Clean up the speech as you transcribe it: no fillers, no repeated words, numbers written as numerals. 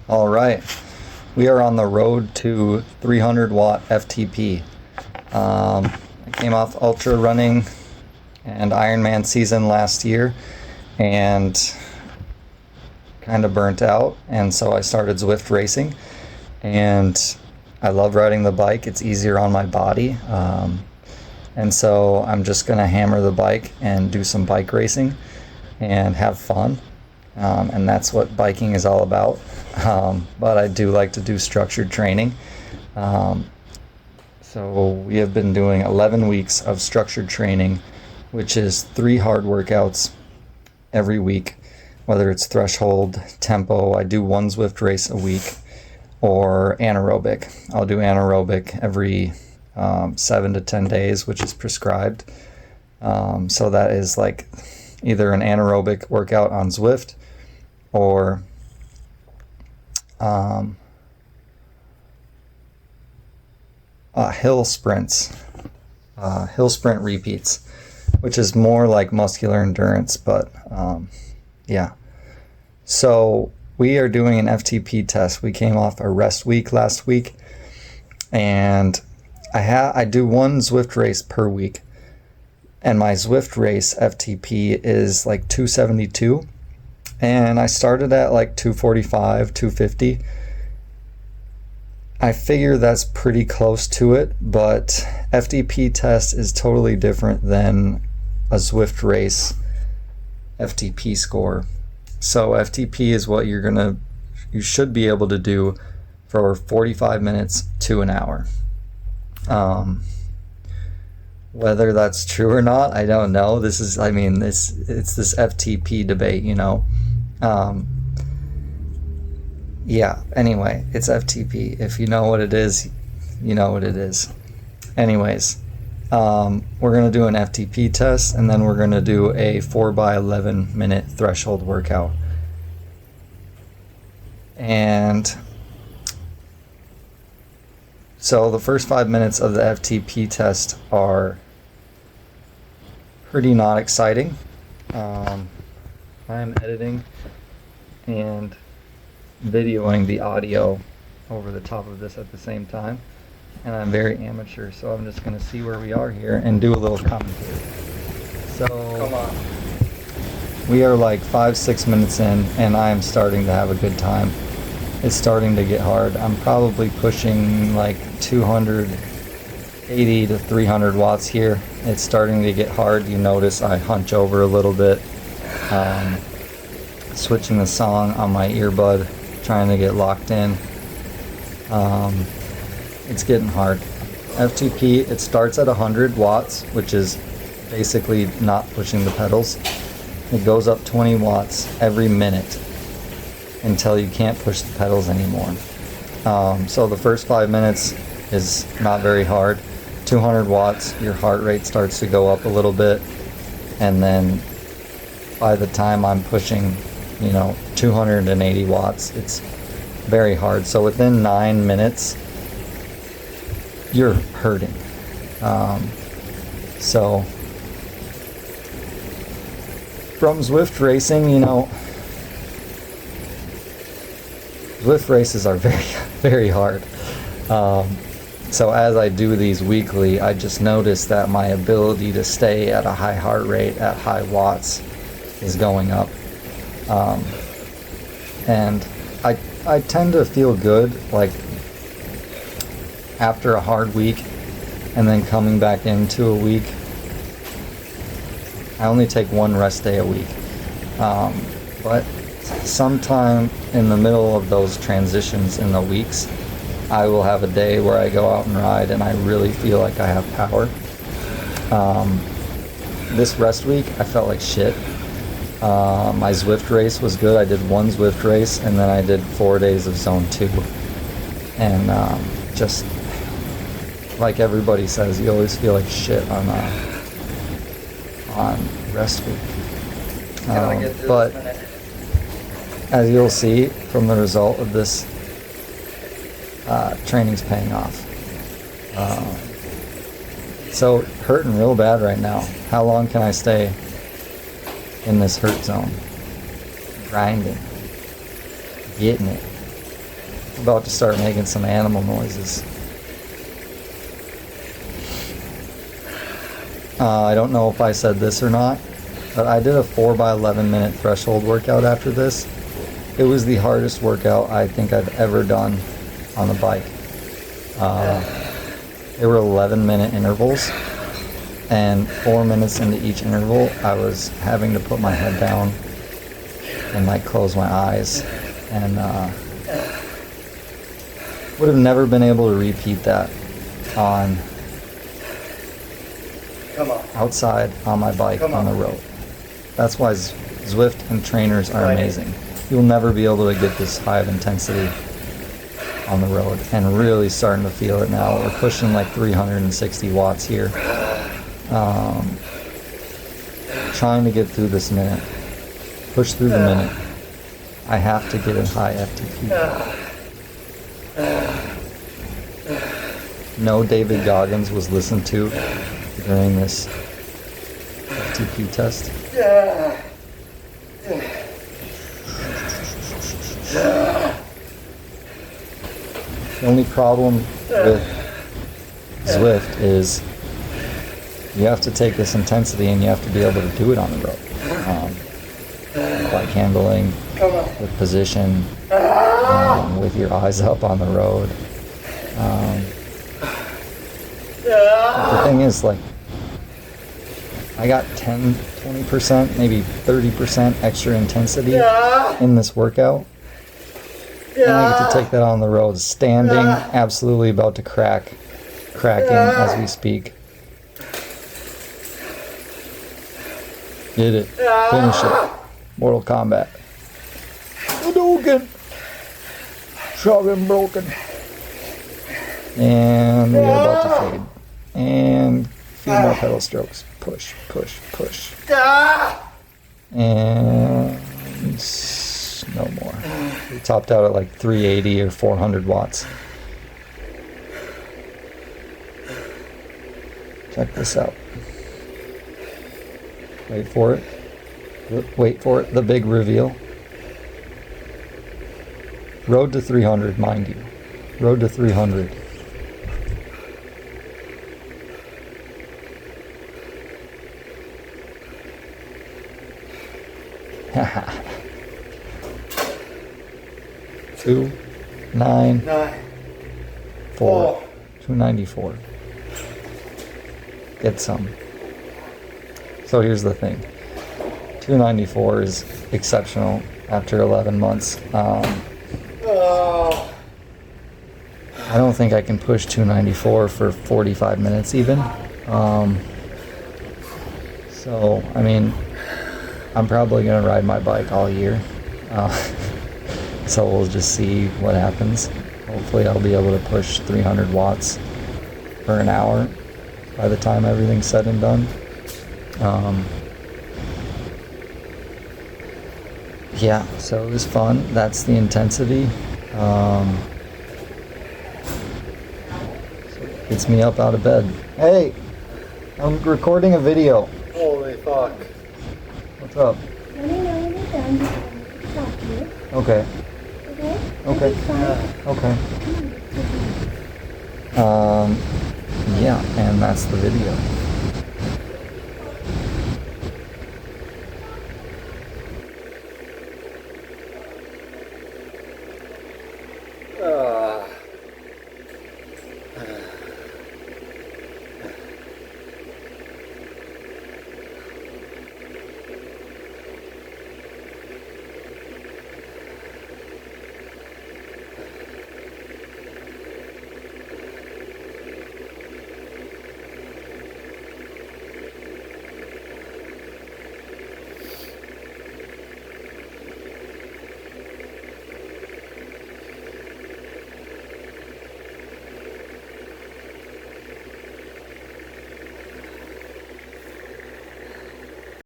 All right, we are on the road to 300 watt FTP. I came off ultra running and Ironman season last year and kind of burnt out, and so I started Zwift racing, and I love riding the bike. It's easier on my body, and so I'm just gonna hammer the bike and do some bike racing and have fun. And that's what biking is all about. But I do like to do structured training. So we have been doing 11 weeks of structured training, which is 3 hard workouts every week, whether it's threshold, tempo. I do 1 Zwift race a week, or anaerobic. I'll do anaerobic every 7 to 10 days, which is prescribed. So that is like either an anaerobic workout on Zwift or hill sprints, hill sprint repeats, which is more like muscular endurance, but yeah. So we are doing an FTP test. We came off a rest week last week, and I do 1 Zwift race per week, and my Zwift race FTP is like 272, and I started at like 245, 250. I figure that's pretty close to it, but FTP test is totally different than a Zwift race FTP score. So FTP is what you should be able to do for 45 minutes to an hour. Whether that's true or not, I don't know. It's this FTP debate, you know. Yeah, anyway, it's FTP. If you know what it is, you know what it is. Anyways, we're going to do an FTP test, and then we're going to do a 4x11 minute threshold workout. And so the first 5 minutes of the FTP test are pretty not exciting. I'm editing and videoing the audio over the top of this at the same time, and I'm very amateur, so I'm just going to see where we are here and do a little commentary. So come on. We are like 5-6 minutes in, and I am starting to have a good time. It's starting to get hard. I'm probably pushing like 280 to 300 watts here. It's starting to get hard. You notice I hunch over a little bit, switching the song on my earbud, trying to get locked in. It's getting hard. FTP, it starts at 100 watts, which is basically not pushing the pedals. It goes up 20 watts every minute until you can't push the pedals anymore. So the first 5 minutes is not very hard. 200 watts, your heart rate starts to go up a little bit, and then by the time I'm pushing 280 watts, it's very hard. So within 9 minutes, you're hurting. So from Zwift racing, Zwift races are very, very hard. So as I do these weekly, I just notice that my ability to stay at a high heart rate at high watts is going up. And I tend to feel good like after a hard week, and then coming back into a week. I only take 1 rest day a week, but sometime in the middle of those transitions in the weeks, I will have a day where I go out and ride and I really feel like I have power. This rest week I felt like shit. My Zwift race was good. I did 1 Zwift race, and then I did 4 days of zone 2. And just like everybody says, you always feel like shit on rest week. But as you'll see from the result of this, training's paying off. So hurting real bad right now. How long can I stay in this hurt zone? Grinding, getting it. about to start making some animal noises. I don't know if I said this or not, but I did a 4 by 11 minute threshold workout after this. It was the hardest workout I think I've ever done on the bike. They were 11-minute intervals, and 4 minutes into each interval, I was having to put my head down and like close my eyes, and would have never been able to repeat that on outside on my bike on the road. That's why Zwift and trainers are amazing. You'll never be able to get this high of intensity on the road, and really starting to feel it now. We're pushing like 360 watts here. Trying to get through this minute. Push through the minute. I have to get in high FTP. No David Goggins was listened to during this FTP test. The only problem with Zwift is you have to take this intensity and you have to be able to do it on the road. Bike handling, with position, with your eyes up on the road. The thing is, like, I got 10, 20%, maybe 30% extra intensity in this workout. And I get to take that on the road, standing, absolutely about to cracking as we speak. Did it. Finish it. Mortal Kombat. Hadouken! Shogun broken. And we are about to fade. And a few more pedal strokes. Push, push, push. And no more. We topped out at like 380 or 400 watts. Check this out. Wait for it. Wait for it. The big reveal. Road to 300, mind you. Road to 300. Haha. 2, 9, 4, 294. Get some. So here's the thing. 294 is exceptional after 11 months. I don't think I can push 294 for 45 minutes even. So, I mean, I'm probably going to ride my bike all year. So we'll just see what happens. Hopefully I'll be able to push 300 watts for an hour by the time everything's said and done. Yeah, so it was fun. That's the intensity. Gets me up out of bed. Hey, I'm recording a video. Holy fuck. What's up? Let me know when you're done. Talk to you. Okay. Okay? Okay. Okay. Yeah, and that's the video. Oh.